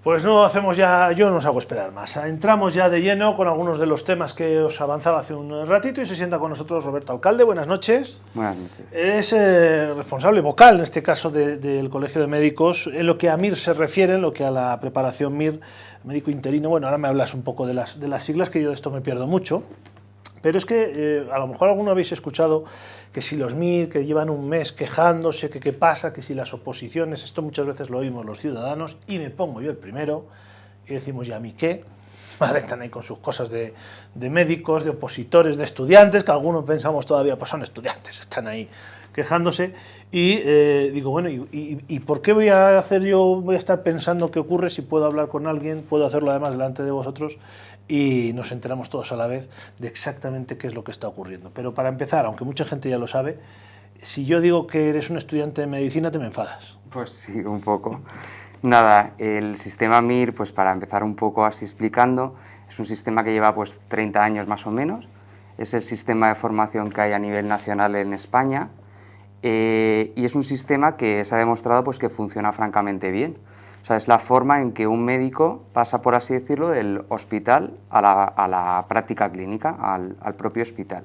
Pues no hacemos ya, yo no os hago esperar más. Entramos ya de lleno con algunos de los temas que os avanzaba hace un ratito y se sienta con nosotros Roberto Alcalde. Buenas noches. Buenas noches. Es responsable vocal, en este caso, del Colegio de Médicos, en lo que a MIR se refiere, en lo que a la preparación MIR, médico interino. Bueno, ahora me hablas un poco de las siglas, que yo de esto me pierdo mucho. Pero es que a lo mejor alguno habéis escuchado que si los MIR, que llevan un mes quejándose, que qué pasa, que si las oposiciones, esto muchas veces lo oímos los ciudadanos, y me pongo yo el primero, y decimos, ¿y a mí qué? Vale, están ahí con sus cosas de médicos, de opositores, de estudiantes, que algunos pensamos todavía, pues son estudiantes, están ahí quejándose, y digo, bueno, ¿y por qué voy a estar pensando qué ocurre si puedo hablar con alguien, puedo hacerlo además delante de vosotros, y nos enteramos todos a la vez de exactamente qué es lo que está ocurriendo? Pero para empezar, aunque mucha gente ya lo sabe, si yo digo que eres un estudiante de medicina, te me enfadas. Pues sí, un poco. Nada, el sistema MIR, pues para empezar un poco así explicando, es un sistema que lleva pues 30 años más o menos. Es el sistema de formación que hay a nivel nacional en España y es un sistema que se ha demostrado pues que funciona francamente bien. O sea, es la forma en que un médico pasa, por así decirlo, del hospital a la práctica clínica, al propio hospital.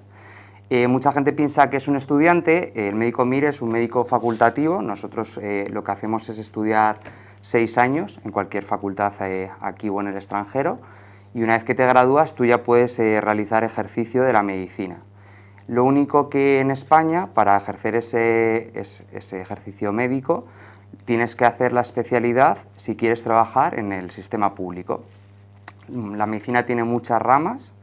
Mucha gente piensa que es un estudiante. El médico MIR es un médico facultativo. Nosotros lo que hacemos es estudiar 6 años en cualquier facultad aquí o en el extranjero, y una vez que te gradúas tú ya puedes realizar ejercicio de la medicina. Lo único que en España, para ejercer ese ejercicio médico, tienes que hacer la especialidad si quieres trabajar en el sistema público. La medicina tiene muchas ramas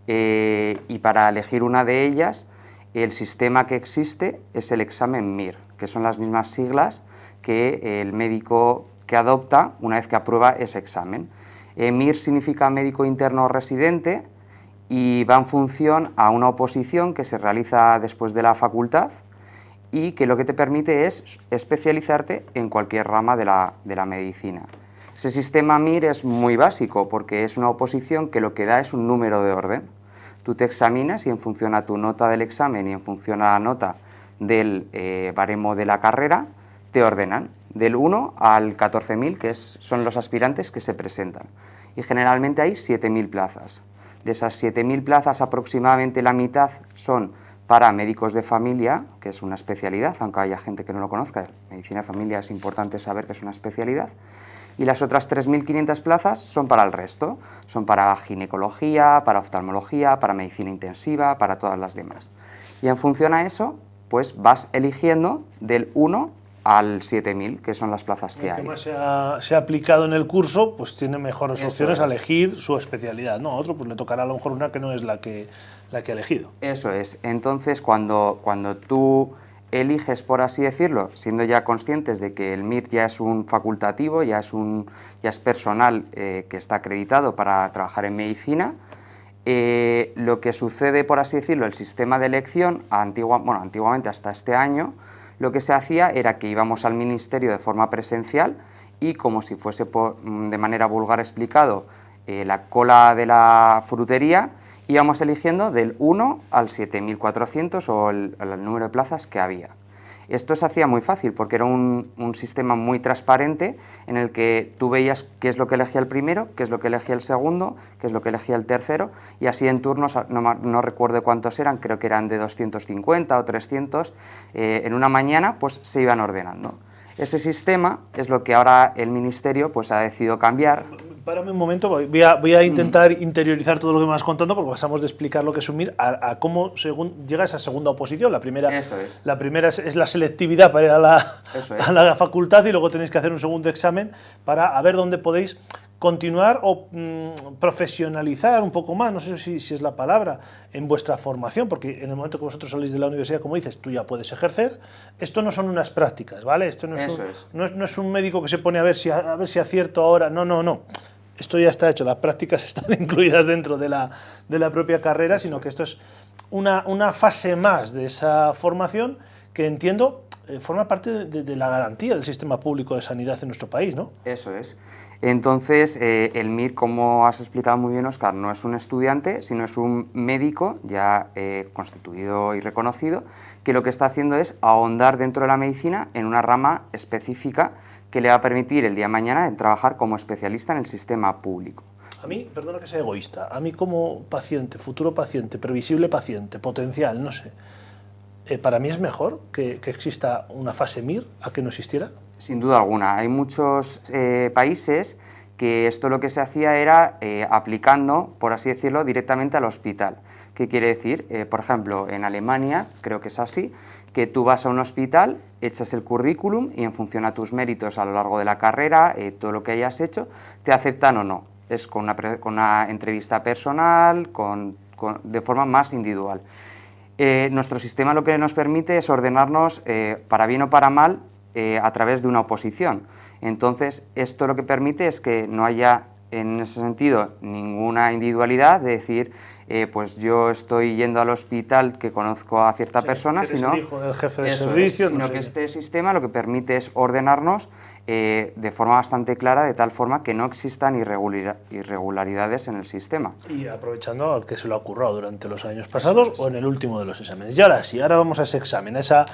y para elegir una de ellas, el sistema que existe es el examen MIR, que son las mismas siglas que el médico que adopta una vez que aprueba ese examen. MIR significa médico interno residente y va en función a una oposición que se realiza después de la facultad y que lo que te permite es especializarte en cualquier rama de la medicina. Ese sistema MIR es muy básico porque es una oposición que lo que da es un número de orden. Tú te examinas y en función a tu nota del examen y en función a la nota del baremo de la carrera, te ordenan del 1 al 14.000, que son los aspirantes que se presentan. Y generalmente hay 7.000 plazas. De esas 7.000 plazas, aproximadamente la mitad son para médicos de familia, que es una especialidad, aunque haya gente que no lo conozca. Medicina de familia es importante saber que es una especialidad. Y las otras 3.500 plazas son para el resto. Son para ginecología, para oftalmología, para medicina intensiva, para todas las demás. Y en función a eso, pues vas eligiendo del 1 al 7.000, que son las plazas que hay. El que más se ha aplicado en el curso, pues tiene mejores opciones a elegir su especialidad, ¿no? A otro pues le tocará a lo mejor una que no es la que ha elegido. Eso es. Entonces, cuando tú eliges, por así decirlo, siendo ya conscientes de que el MIR ya es un facultativo, ya es personal que está acreditado para trabajar en medicina, lo que sucede, por así decirlo, el sistema de elección, antiguamente hasta este año, lo que se hacía era que íbamos al ministerio de forma presencial y, como si fuese de manera vulgar explicado, la cola de la frutería, íbamos eligiendo del 1 al 7.400 o el número de plazas que había. Esto se hacía muy fácil porque era un sistema muy transparente en el que tú veías qué es lo que elegía el primero, qué es lo que elegía el segundo, qué es lo que elegía el tercero, y así en turnos, no recuerdo cuántos eran, creo que eran de 250 o 300, en una mañana pues se iban ordenando. Ese sistema es lo que ahora el Ministerio pues ha decidido cambiar. Párame un momento, voy a intentar interiorizar todo lo que me vas contando, porque pasamos de explicar lo que es un MIR a cómo llega a esa segunda oposición. La primera es la selectividad para ir a la facultad, y luego tenéis que hacer un segundo examen para ver dónde podéis continuar o profesionalizar un poco más, no sé si es la palabra, en vuestra formación, porque en el momento que vosotros salís de la universidad, como dices, tú ya puedes ejercer. Esto no son unas prácticas, ¿vale? Esto no es un médico que se pone a ver si acierto ahora, no. Esto ya está hecho, las prácticas están incluidas dentro de la propia carrera, sino que esto es una fase más de esa formación que entiendo forma parte de la garantía del sistema público de sanidad en nuestro país, ¿no? Eso es. Entonces, el MIR, como has explicado muy bien, Óscar, no es un estudiante, sino es un médico ya constituido y reconocido, que lo que está haciendo es ahondar dentro de la medicina en una rama específica que le va a permitir el día de mañana trabajar como especialista en el sistema público. A mí, perdona que sea egoísta, a mí como paciente, futuro paciente, previsible paciente, potencial, no sé, ¿para mí es mejor que exista una fase MIR a que no existiera? Sin duda alguna. Hay muchos países que esto lo que se hacía era aplicando, por así decirlo, directamente al hospital. ¿Qué quiere decir? Por ejemplo, en Alemania, creo que es así, que tú vas a un hospital, echas el currículum y en función a tus méritos a lo largo de la carrera, todo lo que hayas hecho, te aceptan o no. Es con una entrevista personal, de forma más individual. Nuestro sistema lo que nos permite es ordenarnos, para bien o para mal, a través de una oposición. Entonces, esto lo que permite es que no haya, en ese sentido, ninguna individualidad de decir, pues yo estoy yendo al hospital que conozco a cierta persona, sino el hijo del jefe de servicio, sino que este sistema lo que permite es ordenarnos de forma bastante clara, de tal forma que no existan irregularidades en el sistema. Y aprovechando al que se lo ha currado durante los años pasados o en el último de los exámenes. Y ahora sí, ahora vamos a ese examen, esa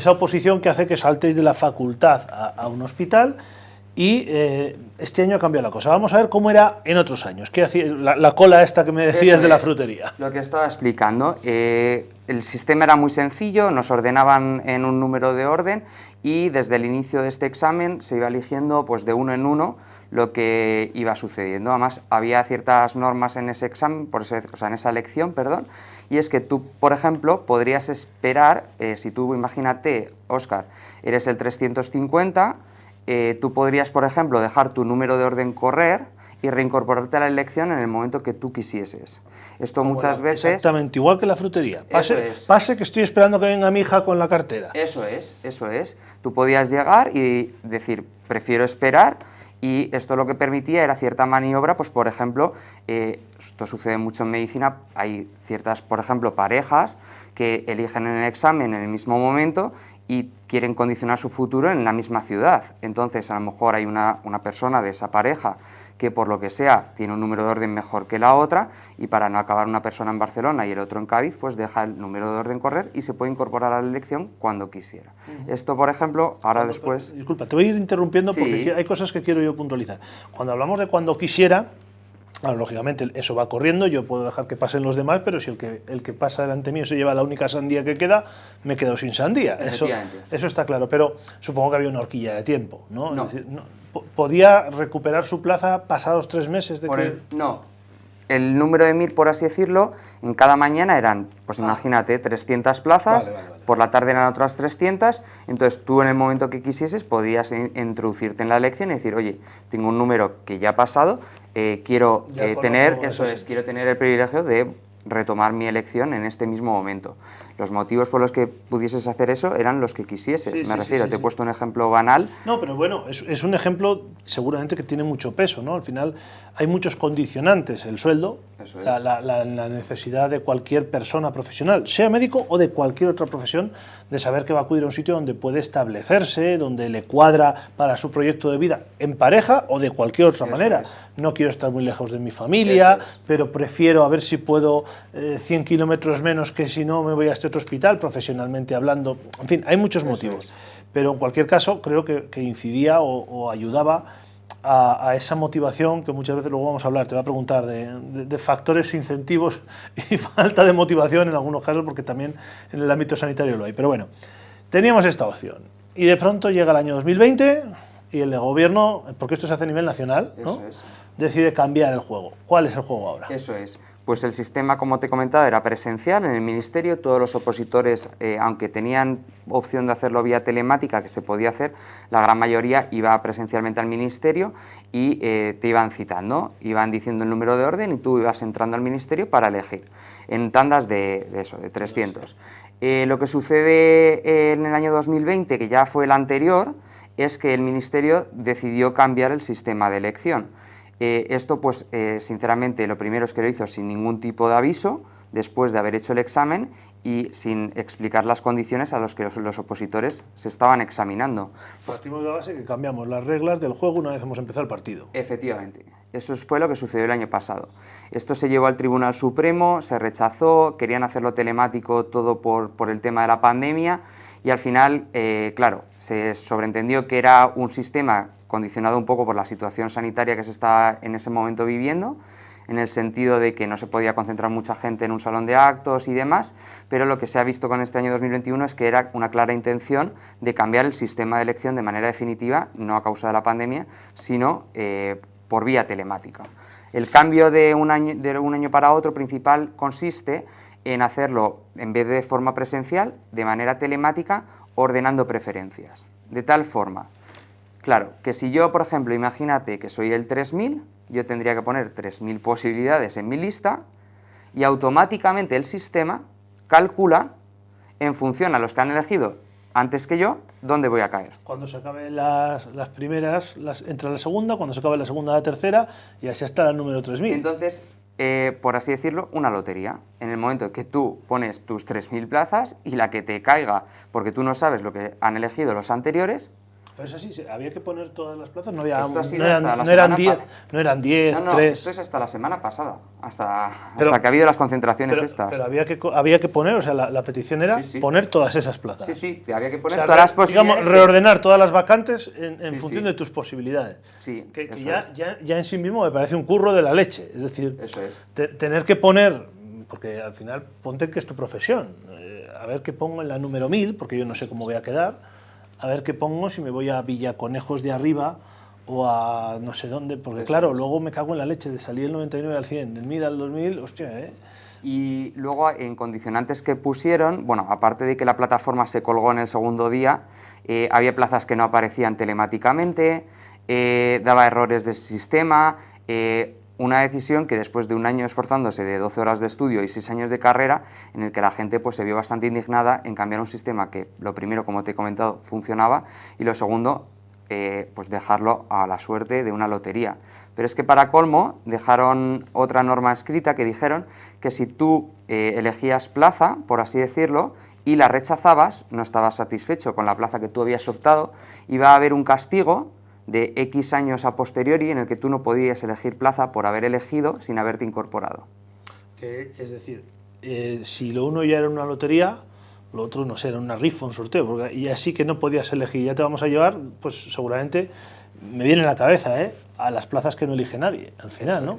oposición que hace que saltéis de la facultad a un hospital. Y este año ha cambiado la cosa. Vamos a ver cómo era en otros años. ¿Qué hacía la cola esta que me decías de la frutería? Lo que estaba explicando. El sistema era muy sencillo, nos ordenaban en un número de orden y desde el inicio de este examen se iba eligiendo pues, de uno en uno lo que iba sucediendo. Además, había ciertas normas en ese examen, en esa lección, perdón, y es que tú, por ejemplo, podrías esperar, si tú, imagínate, Óscar, eres el 350, tú podrías, por ejemplo, dejar tu número de orden correr y reincorporarte a la elección en el momento que tú quisieses. Esto muchas veces... Exactamente, igual que la frutería. Pase que estoy esperando que venga mi hija con la cartera. Eso es. Tú podías llegar y decir, prefiero esperar, y esto lo que permitía era cierta maniobra, pues por ejemplo, esto sucede mucho en medicina, hay ciertas, por ejemplo, parejas que eligen en el examen en el mismo momento y quieren condicionar su futuro en la misma ciudad. Entonces, a lo mejor hay una persona de esa pareja que por lo que sea tiene un número de orden mejor que la otra y para no acabar una persona en Barcelona y el otro en Cádiz, pues deja el número de orden correr y se puede incorporar a la elección cuando quisiera. Esto, por ejemplo, ahora después... Disculpa, te voy a ir interrumpiendo porque hay cosas que quiero yo puntualizar. Cuando hablamos de cuando quisiera, bueno, lógicamente eso va corriendo, yo puedo dejar que pasen los demás, pero si el que pasa delante mío se lleva la única sandía que queda, me quedo sin sandía. Eso está claro, pero supongo que había una horquilla de tiempo, ¿no? No. Es decir, ¿podía recuperar su plaza pasados 3 meses de que...? No. El número de MIR, por así decirlo, en cada mañana eran, pues imagínate, 300 plazas, vale. Por la tarde eran otras 300, entonces tú en el momento que quisieses podías introducirte en la elección y decir, oye, tengo un número que ya ha pasado, quiero tener el privilegio de retomar mi elección en este mismo momento. Los motivos por los que pudieses hacer eso eran los que quisieses, te he puesto un ejemplo banal. No, pero bueno, es un ejemplo seguramente que tiene mucho peso, ¿no? Al final hay muchos condicionantes, el sueldo, la necesidad de cualquier persona profesional, sea médico o de cualquier otra profesión, de saber que va a acudir a un sitio donde puede establecerse, donde le cuadra para su proyecto de vida, en pareja o de cualquier otra manera. No quiero estar muy lejos de mi familia, pero prefiero a ver si puedo 100 kilómetros menos que si no me voy a este otro hospital, profesionalmente hablando. En fin, hay muchos motivos. Pero en cualquier caso, creo que incidía o ayudaba a esa motivación que muchas veces luego vamos a hablar, te voy a preguntar de factores incentivos y falta de motivación en algunos casos, porque también en el ámbito sanitario lo hay. Pero bueno, teníamos esta opción y de pronto llega el año 2020 y el gobierno, porque esto se hace a nivel nacional, ¿no? Decide cambiar el juego. ¿Cuál es el juego ahora? Eso es. Pues el sistema, como te he comentado, era presencial en el Ministerio. Todos los opositores, aunque tenían opción de hacerlo vía telemática, que se podía hacer, la gran mayoría iba presencialmente al Ministerio y te iban citando, iban diciendo el número de orden y tú ibas entrando al Ministerio para elegir, en tandas de 300. Lo que sucede en el año 2020, que ya fue el anterior, es que el Ministerio decidió cambiar el sistema de elección. Esto, pues, sinceramente, lo primero es que lo hizo sin ningún tipo de aviso, después de haber hecho el examen y sin explicar las condiciones a las que los opositores se estaban examinando. Partimos de la base que cambiamos las reglas del juego una vez hemos empezado el partido. Efectivamente, eso fue lo que sucedió el año pasado. Esto se llevó al Tribunal Supremo, se rechazó, querían hacerlo telemático todo por el tema de la pandemia y al final, claro, se sobreentendió que era un sistema condicionado un poco por la situación sanitaria que se estaba en ese momento viviendo, en el sentido de que no se podía concentrar mucha gente en un salón de actos y demás, pero lo que se ha visto con este año 2021 es que era una clara intención de cambiar el sistema de elección de manera definitiva, no a causa de la pandemia, sino por vía telemática. El cambio de un año para otro principal consiste en hacerlo, en vez de forma presencial, de manera telemática, ordenando preferencias. De tal forma, claro, que si yo, por ejemplo, imagínate que soy el 3000, yo tendría que poner 3000 posibilidades en mi lista y automáticamente el sistema calcula, en función a los que han elegido antes que yo, dónde voy a caer. Cuando se acaben las primeras, entra la segunda, cuando se acabe la segunda, la tercera, y así hasta el número 3000. Entonces, por así decirlo, una lotería. En el momento que tú pones tus 3000 plazas y la que te caiga, porque tú no sabes lo que han elegido los anteriores. Pero es así, había que poner todas las plazas, no había, Esto ha sido no eran, hasta la no eran semana 10, no eran 10, No, 3. esto es hasta la semana pasada, hasta Pero- que ha habido las concentraciones estas. Pero había que poner, o sea, la petición era Sí, sí. poner todas esas plazas. Sí, había que O poner sea, todas las posibilidades. digamos, reordenar todas las vacantes en Sí, función sí. de tus posibilidades. Sí, que eso ya, es. ya en sí mismo me parece un curro de la leche. Es decir, Eso es. tener que poner, porque al final ponte que es tu profesión, a ver qué pongo en la número 1000, porque yo no sé cómo voy a quedar, a ver qué pongo si me voy a Villaconejos de arriba o a no sé dónde, porque Eso claro, es. luego me cago en la leche de salir el 99 al 100, del 1000 al 2000, hostia, Y luego en condicionantes que pusieron, bueno, aparte de que la plataforma se colgó en el segundo día, había plazas que no aparecían telemáticamente, daba errores del sistema, una decisión que después de un año esforzándose de 12 horas de estudio y 6 años de carrera, en el que la gente pues, se vio bastante indignada en cambiar un sistema que, lo primero, como te he comentado, funcionaba, y lo segundo, pues dejarlo a la suerte de una lotería. Pero es que para colmo dejaron otra norma escrita que dijeron que si tú elegías plaza, por así decirlo, y la rechazabas, no estabas satisfecho con la plaza que tú habías optado, iba a haber un castigo de X años a posteriori en el que tú no podías elegir plaza por haber elegido sin haberte incorporado. es decir, si lo uno ya era una lotería, lo otro no sé, era una rifa, un sorteo, porque y así que no podías elegir, ya te vamos a llevar, pues seguramente me viene en la cabeza, a las plazas que no elige nadie, al final, ¿no?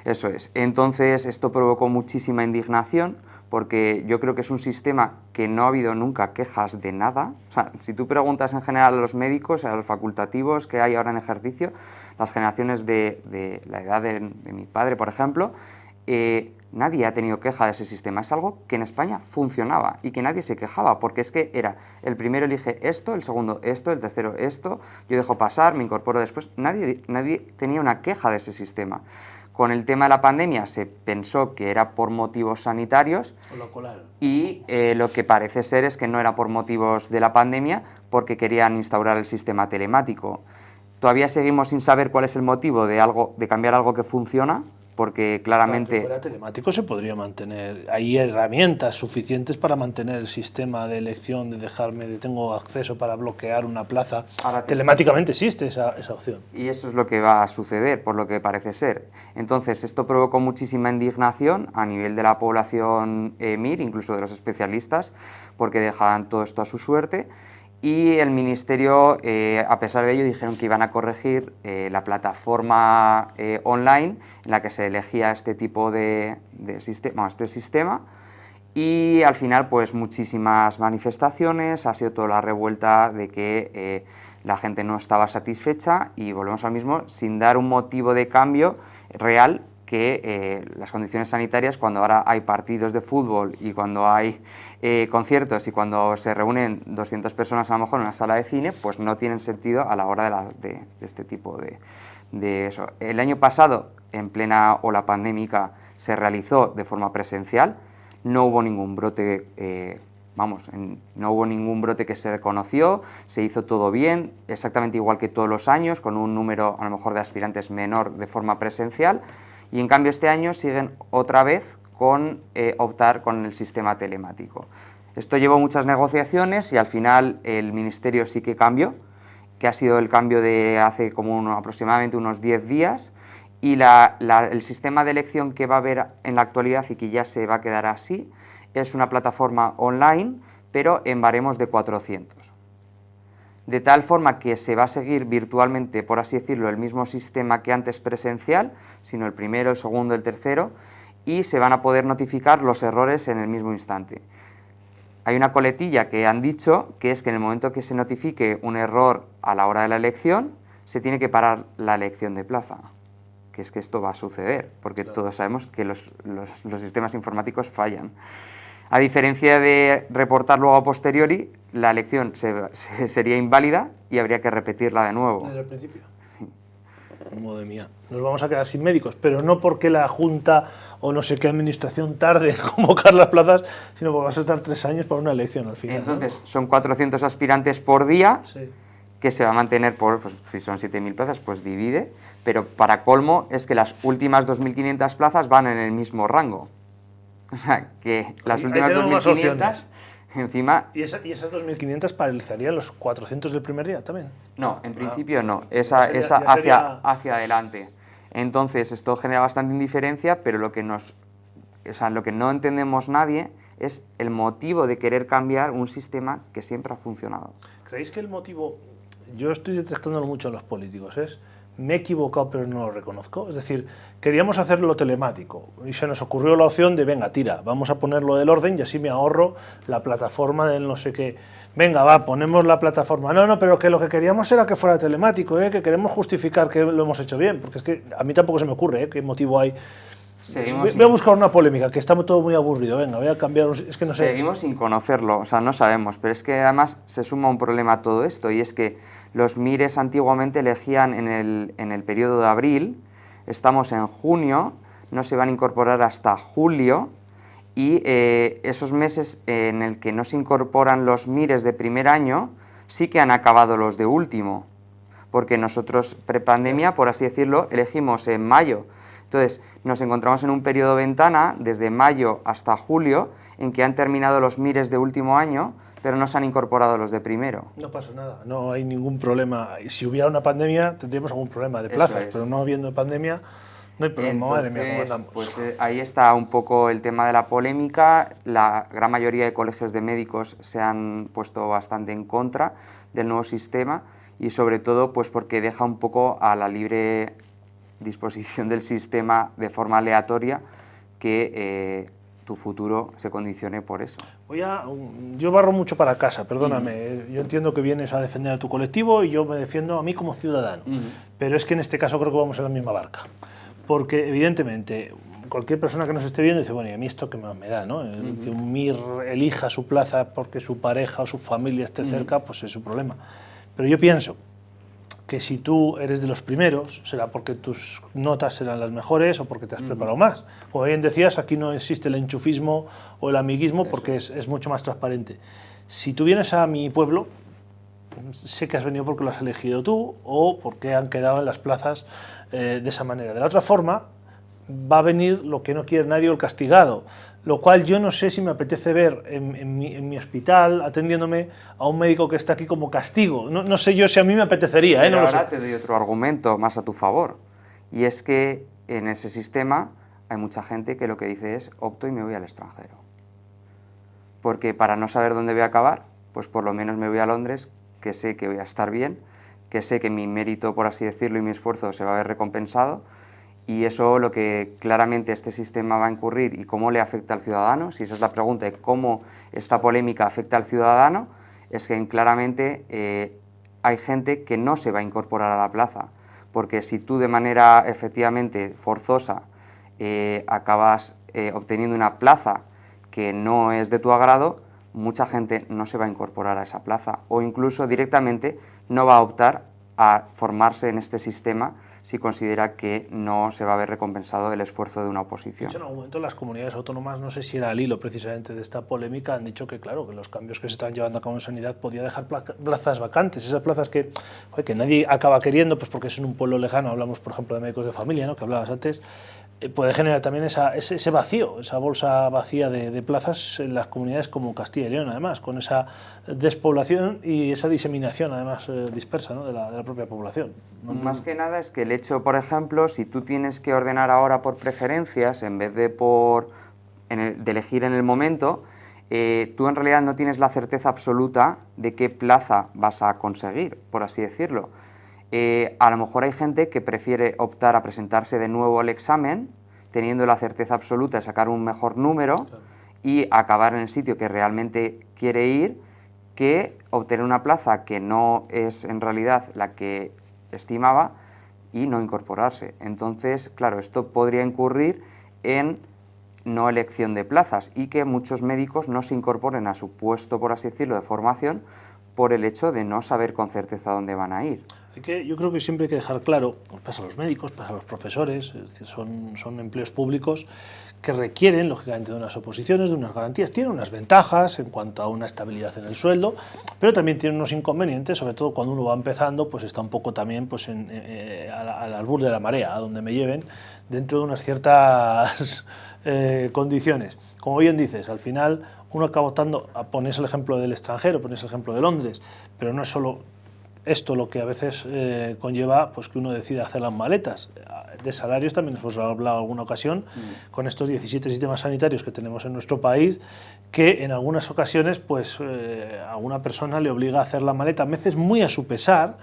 Eso es. Entonces esto provocó muchísima indignación porque yo creo que es un sistema que no ha habido nunca quejas de nada. O sea, si tú preguntas en general a los médicos, a los facultativos que hay ahora en ejercicio, las generaciones de la edad de mi padre, por ejemplo, nadie ha tenido queja de ese sistema. Es algo que en España funcionaba y que nadie se quejaba, porque es que era el primero elige esto, el segundo esto, el tercero esto, yo dejo pasar, me incorporo después. Nadie tenía una queja de ese sistema. Con el tema de la pandemia se pensó que era por motivos sanitarios y lo que parece ser es que no era por motivos de la pandemia porque querían instaurar el sistema telemático. Todavía seguimos sin saber cuál es el motivo de cambiar algo que funciona, porque claramente... Aunque fuera telemático se podría mantener, hay herramientas suficientes para mantener el sistema de elección, tengo acceso para bloquear una plaza. Telemáticamente existe esa opción. Y eso es lo que va a suceder, por lo que parece ser. Entonces, esto provocó muchísima indignación a nivel de la población MIR, incluso de los especialistas, porque dejaban todo esto a su suerte. Y el Ministerio, a pesar de ello, dijeron que iban a corregir la plataforma online en la que se elegía este tipo de sistema. Y al final, pues muchísimas manifestaciones, ha sido toda la revuelta de que la gente no estaba satisfecha y volvemos al mismo, sin dar un motivo de cambio real que las condiciones sanitarias, cuando ahora hay partidos de fútbol y cuando hay conciertos y cuando se reúnen 200 personas a lo mejor en una sala de cine, pues no tienen sentido a la hora de este tipo de eso. El año pasado, en plena ola pandémica, se realizó de forma presencial, no hubo ningún brote, no hubo ningún brote que se reconoció, se hizo todo bien, exactamente igual que todos los años, con un número a lo mejor de aspirantes menor de forma presencial. Y en cambio este año siguen otra vez con optar con el sistema telemático. Esto llevó muchas negociaciones y al final el Ministerio sí que cambió, que ha sido el cambio de hace como aproximadamente unos 10 días, y el sistema de elección que va a haber en la actualidad y que ya se va a quedar así es una plataforma online, pero en baremos de 400. De tal forma que se va a seguir virtualmente, por así decirlo, el mismo sistema que antes presencial, sino el primero, el segundo, el tercero, y se van a poder notificar los errores en el mismo instante. Hay una coletilla que han dicho, que es que en el momento que se notifique un error a la hora de la elección, se tiene que parar la elección de plaza. Que es que esto va a suceder, porque claro, todos sabemos que los sistemas informáticos fallan. A diferencia de reportar luego a posteriori, la elección sería inválida y habría que repetirla de nuevo. desde el principio. Madre mía, nos vamos a quedar sin médicos, pero no porque la Junta o no sé qué administración tarde en convocar las plazas, sino porque vas a estar 3 años para una elección al final. Entonces, son 400 aspirantes por día, sí, que se va a mantener por, pues, si son 7.000 plazas, pues divide, pero para colmo es que las últimas 2.500 plazas van en el mismo rango. O sea, que las ahí últimas tenemos más 2.500, opciones. encima... ¿Y esas 2.500 paralizarían los 400 del primer día también? No, en principio no, esa Ya sería- hacia adelante. Entonces, esto genera bastante indiferencia, pero lo que no entendemos nadie es el motivo de querer cambiar un sistema que siempre ha funcionado. ¿Creéis que el motivo, yo estoy detectándolo mucho en los políticos, es me he equivocado pero no lo reconozco? Es decir, queríamos hacerlo telemático y se nos ocurrió la opción de, venga, tira, vamos a ponerlo del orden y así me ahorro la plataforma del no sé qué. Venga, va, ponemos la plataforma. No, pero que lo que queríamos era que fuera telemático, que queremos justificar que lo hemos hecho bien, porque es que a mí tampoco se me ocurre qué motivo hay. Voy a buscar una polémica, que está todo muy aburrido, venga, voy a cambiar, es que no sé. Seguimos sin conocerlo, o sea, no sabemos, pero es que además se suma un problema a todo esto, y es que los MIRES antiguamente elegían en el periodo de abril, estamos en junio, no se van a incorporar hasta julio, y esos meses en el que no se incorporan los MIRES de primer año, sí que han acabado los de último, porque nosotros prepandemia, por así decirlo, elegimos en mayo. Entonces, nos encontramos en un periodo ventana, desde mayo hasta julio, en que han terminado los MIRES de último año, pero no se han incorporado los de primero. No pasa nada, no hay ningún problema. Si hubiera una pandemia, tendríamos algún problema de plazas, pero no habiendo pandemia, no hay problema. Madre mía, ¿cómo andamos? Pues ahí está un poco el tema de la polémica. La gran mayoría de colegios de médicos se han puesto bastante en contra del nuevo sistema, y sobre todo pues porque deja un poco a la libre disposición del sistema de forma aleatoria que tu futuro se condicione por eso. Yo barro mucho para casa, perdóname. Yo entiendo que vienes a defender a tu colectivo y yo me defiendo a mí como ciudadano. Pero es que en este caso creo que vamos en la misma barca. Porque evidentemente cualquier persona que nos esté viendo dice, bueno, y a mí esto que me da, ¿no? Que un MIR elija su plaza porque su pareja o su familia esté cerca, pues es su problema. Pero yo pienso que si tú eres de los primeros, será porque tus notas serán las mejores o porque te has preparado más. Como bien decías, aquí no existe el enchufismo o el amiguismo porque es mucho más transparente. Si tú vienes a mi pueblo, sé que has venido porque lo has elegido tú o porque han quedado en las plazas de esa manera. De la otra forma, va a venir lo que no quiere nadie, el castigado, lo cual yo no sé si me apetece ver en mi hospital atendiéndome a un médico que está aquí como castigo. No sé yo si a mí me apetecería. Pero no lo ahora sé. te doy otro argumento más a tu favor, y es que en ese sistema hay mucha gente que lo que dice es opto y me voy al extranjero. Porque para no saber dónde voy a acabar, pues por lo menos me voy a Londres, que sé que voy a estar bien, que sé que mi mérito, por así decirlo, y mi esfuerzo se va a ver recompensado. Y eso lo que claramente este sistema va a incurrir y cómo le afecta al ciudadano, si esa es la pregunta de cómo esta polémica afecta al ciudadano, es que claramente hay gente que no se va a incorporar a la plaza, porque si tú de manera efectivamente forzosa acabas obteniendo una plaza que no es de tu agrado, mucha gente no se va a incorporar a esa plaza o incluso directamente no va a optar a formarse en este sistema si considera que no se va a ver recompensado el esfuerzo de una oposición. De hecho, en algún momento las comunidades autónomas, no sé si era al hilo precisamente de esta polémica, han dicho que claro, que los cambios que se estaban llevando a cabo en sanidad podía dejar plazas vacantes, esas plazas que nadie acaba queriendo, pues porque es en un pueblo lejano, hablamos por ejemplo de médicos de familia, ¿no?, que hablabas antes, puede generar también ese vacío, esa bolsa vacía de plazas en las comunidades como Castilla y León, además, con esa despoblación y esa diseminación, además, dispersa, ¿no?, de la propia población. Más que nada es que el hecho, por ejemplo, si tú tienes que ordenar ahora por preferencias, en vez de elegir en el momento, tú en realidad no tienes la certeza absoluta de qué plaza vas a conseguir, por así decirlo. A lo mejor hay gente que prefiere optar a presentarse de nuevo al examen, teniendo la certeza absoluta de sacar un mejor número, claro, y acabar en el sitio que realmente quiere ir, que obtener una plaza que no es en realidad la que estimaba y no incorporarse. Entonces, claro, esto podría incurrir en no elección de plazas y que muchos médicos no se incorporen a su puesto, por así decirlo, de formación por el hecho de no saber con certeza dónde van a ir. Yo creo que siempre hay que dejar claro, pasa a los médicos, pasa a los profesores, es decir, son empleos públicos que requieren, lógicamente, de unas oposiciones, de unas garantías. Tienen unas ventajas en cuanto a una estabilidad en el sueldo, pero también tienen unos inconvenientes, sobre todo cuando uno va empezando, pues está un poco también pues, al albur de la marea, a donde me lleven, dentro de unas ciertas condiciones. Como bien dices, al final uno acaba optando, pones el ejemplo del extranjero, pones el ejemplo de Londres, pero no es solo esto lo que a veces conlleva pues, que uno decida hacer las maletas. De salarios también nos hemos hablado en alguna ocasión, con estos 17 sistemas sanitarios que tenemos en nuestro país, que en algunas ocasiones pues, a alguna persona le obliga a hacer la maleta, a veces muy a su pesar,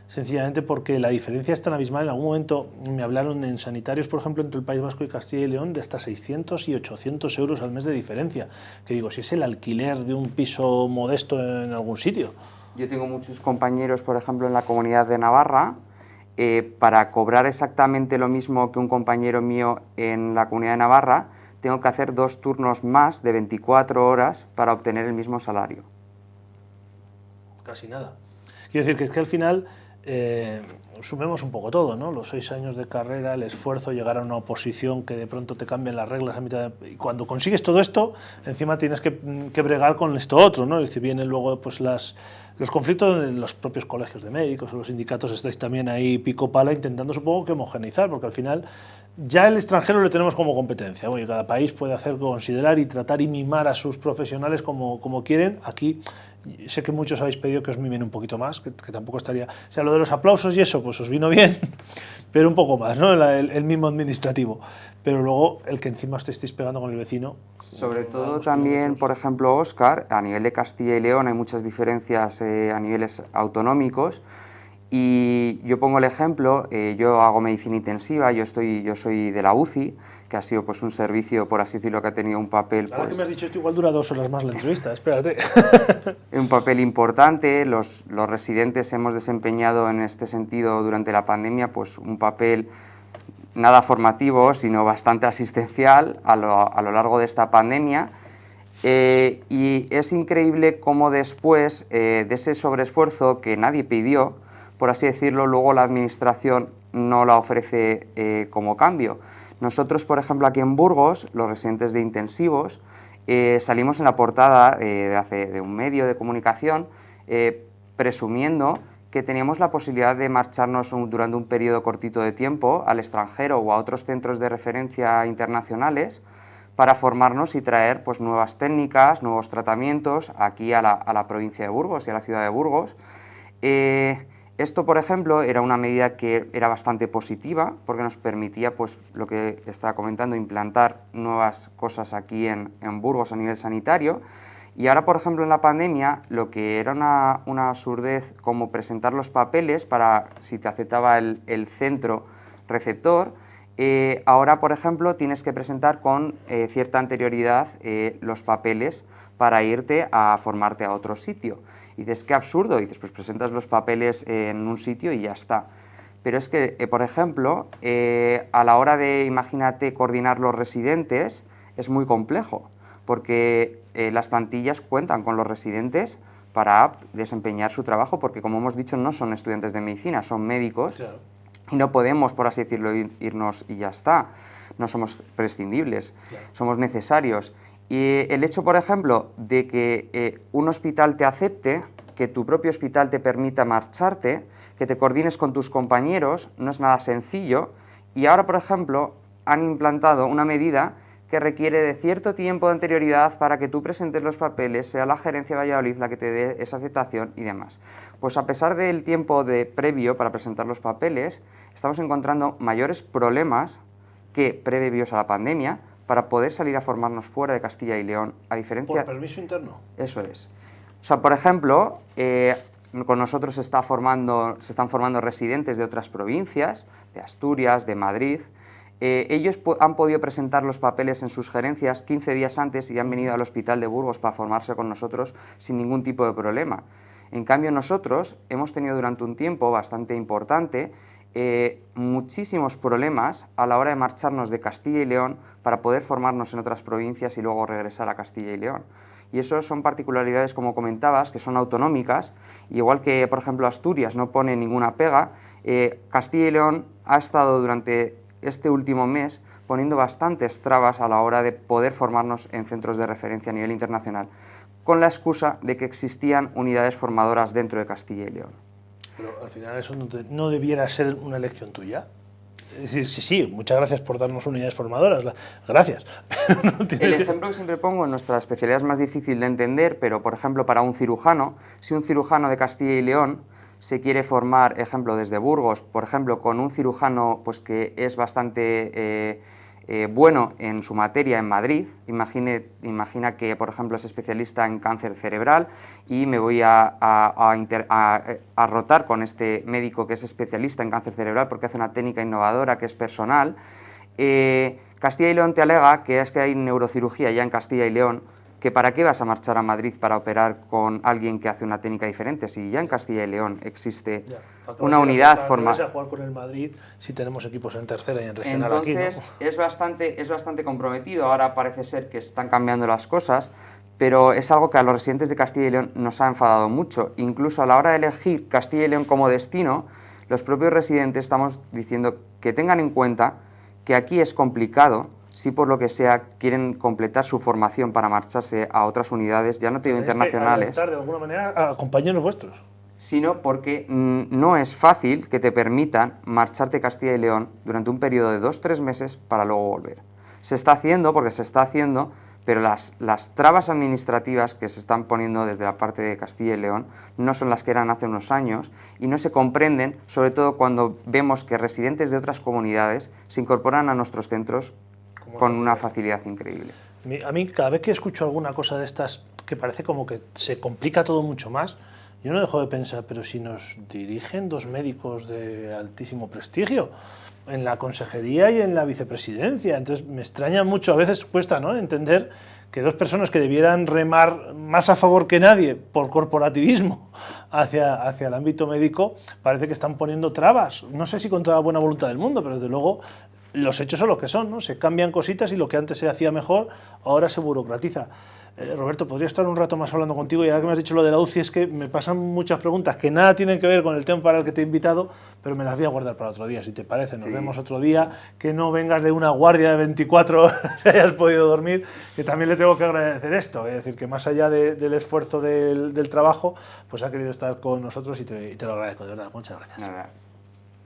sencillamente porque la diferencia es tan abismal. En algún momento me hablaron en sanitarios, por ejemplo, entre el País Vasco y Castilla y León, de hasta 600 y 800 euros al mes de diferencia. Que digo, si es el alquiler de un piso modesto en algún sitio. Yo tengo muchos compañeros, por ejemplo, en la Comunidad de Navarra, para cobrar exactamente lo mismo que un compañero mío en la Comunidad de Navarra, tengo que hacer 2 turnos más de 24 horas para obtener el mismo salario. Casi nada. Quiero decir que es que al final sumemos un poco todo, ¿no? Los 6 años de carrera, el esfuerzo, llegar a una oposición que de pronto te cambien las reglas a mitad de... Y cuando consigues todo esto, encima tienes que bregar con esto otro, ¿no? Es decir, vienen luego pues los conflictos en los propios colegios de médicos o los sindicatos, estáis también ahí pico pala intentando, supongo, que homogeneizar, porque al final ya el extranjero lo tenemos como competencia. Oye, cada país puede hacer, considerar y tratar y mimar a sus profesionales como quieren. Aquí sé que muchos habéis pedido que os mimen un poquito más, que tampoco estaría... O sea, lo de los aplausos y eso, pues os vino bien, pero un poco más, ¿no? El mimo administrativo. Pero luego, el que encima os estéis pegando con el vecino... Sobre todo también, por ejemplo, Óscar, a nivel de Castilla y León hay muchas diferencias a niveles autonómicos. Y yo pongo el ejemplo, yo hago medicina intensiva, yo soy de la UCI, que ha sido pues un servicio, por así decirlo, que ha tenido un papel... Ahora que me has dicho esto, igual dura 2 horas más la entrevista, espérate. Un papel importante, los residentes hemos desempeñado en este sentido durante la pandemia pues un papel nada formativo, sino bastante asistencial a lo largo de esta pandemia. Y es increíble cómo después de ese sobreesfuerzo que nadie pidió, por así decirlo, luego la administración no la ofrece como cambio. Nosotros, por ejemplo, aquí en Burgos, los residentes de intensivos, salimos en la portada de un medio de comunicación presumiendo que teníamos la posibilidad de marcharnos durante un periodo cortito de tiempo al extranjero o a otros centros de referencia internacionales para formarnos y traer pues, nuevas técnicas, nuevos tratamientos aquí a la provincia de Burgos y a la ciudad de Burgos. Esto, por ejemplo, era una medida que era bastante positiva porque nos permitía, pues, lo que estaba comentando, implantar nuevas cosas aquí en Burgos a nivel sanitario. Y ahora, por ejemplo, en la pandemia, lo que era una absurdez como presentar los papeles para si te aceptaba el centro receptor, ahora, por ejemplo, tienes que presentar con cierta anterioridad los papeles para irte a formarte a otro sitio. Y dices, qué absurdo, y dices, pues presentas los papeles en un sitio y ya está. Pero es que, por ejemplo, a la hora de, imagínate, coordinar los residentes, es muy complejo, porque las plantillas cuentan con los residentes para desempeñar su trabajo, porque como hemos dicho, no son estudiantes de medicina, son médicos, claro. Y no podemos, por así decirlo, irnos y ya está. No somos prescindibles, claro. Somos necesarios. Y el hecho, por ejemplo, de que un hospital te acepte, que tu propio hospital te permita marcharte, que te coordines con tus compañeros, no es nada sencillo. Y ahora, por ejemplo, han implantado una medida que requiere de cierto tiempo de anterioridad para que tú presentes los papeles, sea la gerencia de Valladolid la que te dé esa aceptación y demás. Pues a pesar del tiempo previo para presentar los papeles, estamos encontrando mayores problemas que previos a la pandemia para poder salir a formarnos fuera de Castilla y León, a diferencia... ¿Por permiso interno? Eso es. O sea, por ejemplo, con nosotros se están formando residentes de otras provincias, de Asturias, de Madrid. Ellos han podido presentar los papeles en sus gerencias 15 días antes y han venido al Hospital de Burgos para formarse con nosotros sin ningún tipo de problema. En cambio, nosotros hemos tenido durante un tiempo bastante importante muchísimos problemas a la hora de marcharnos de Castilla y León para poder formarnos en otras provincias y luego regresar a Castilla y León. Y eso son particularidades, como comentabas, que son autonómicas, igual que, por ejemplo, Asturias no pone ninguna pega, Castilla y León ha estado durante este último mes poniendo bastantes trabas a la hora de poder formarnos en centros de referencia a nivel internacional, con la excusa de que existían unidades formadoras dentro de Castilla y León. Pero al final eso no debiera ser una elección tuya. Es decir, sí, muchas gracias por darnos unidades formadoras, gracias. El ejemplo que siempre pongo en nuestra especialidad es más difícil de entender, pero por ejemplo para un cirujano, si un cirujano de Castilla y León se quiere formar, ejemplo desde Burgos, por ejemplo con un cirujano pues, que es bastante bueno en su materia en Madrid, imagina que por ejemplo es especialista en cáncer cerebral y me voy a rotar con este médico que es especialista en cáncer cerebral porque hace una técnica innovadora que es personal. Castilla y León te alega que es que hay neurocirugía ya en Castilla y León, que para qué vas a marchar a Madrid para operar con alguien que hace una técnica diferente, si ya en Castilla y León existe una unidad formada. ¿Para qué vas a jugar con el Madrid si tenemos equipos en tercera y en regional aquí? Entonces es bastante comprometido, ahora parece ser que están cambiando las cosas, pero es algo que a los residentes de Castilla y León nos ha enfadado mucho. Incluso a la hora de elegir Castilla y León como destino, los propios residentes estamos diciendo que tengan en cuenta que aquí es complicado, si por lo que sea quieren completar su formación para marcharse a otras unidades, ya no te digo internacionales, de alguna manera a compañeros vuestros, sino porque no es fácil que te permitan marcharte a Castilla y León durante un periodo de 2-3 meses para luego volver. Se está haciendo porque se está haciendo, pero las trabas administrativas que se están poniendo desde la parte de Castilla y León no son las que eran hace unos años y no se comprenden, sobre todo cuando vemos que residentes de otras comunidades se incorporan a nuestros centros con una facilidad increíble. A mí, cada vez que escucho alguna cosa de estas que parece como que se complica todo mucho más, yo no dejo de pensar, pero si nos dirigen dos médicos de altísimo prestigio en la consejería y en la vicepresidencia, entonces me extraña mucho, a veces cuesta, ¿no?, entender que dos personas que debieran remar más a favor que nadie por corporativismo hacia el ámbito médico, parece que están poniendo trabas, no sé si con toda la buena voluntad del mundo, pero desde luego los hechos son los que son, ¿no? Se cambian cositas y lo que antes se hacía mejor, ahora se burocratiza. Roberto, podría estar un rato más hablando contigo, y ya que me has dicho lo de la UCI, es que me pasan muchas preguntas que nada tienen que ver con el tema para el que te he invitado, pero me las voy a guardar para otro día, si te parece. Nos vemos otro día, que no vengas de una guardia de 24 horas y hayas podido dormir, que también le tengo que agradecer esto, es decir, que más allá del esfuerzo del trabajo, pues ha querido estar con nosotros y te lo agradezco, de verdad. Muchas gracias. Nada.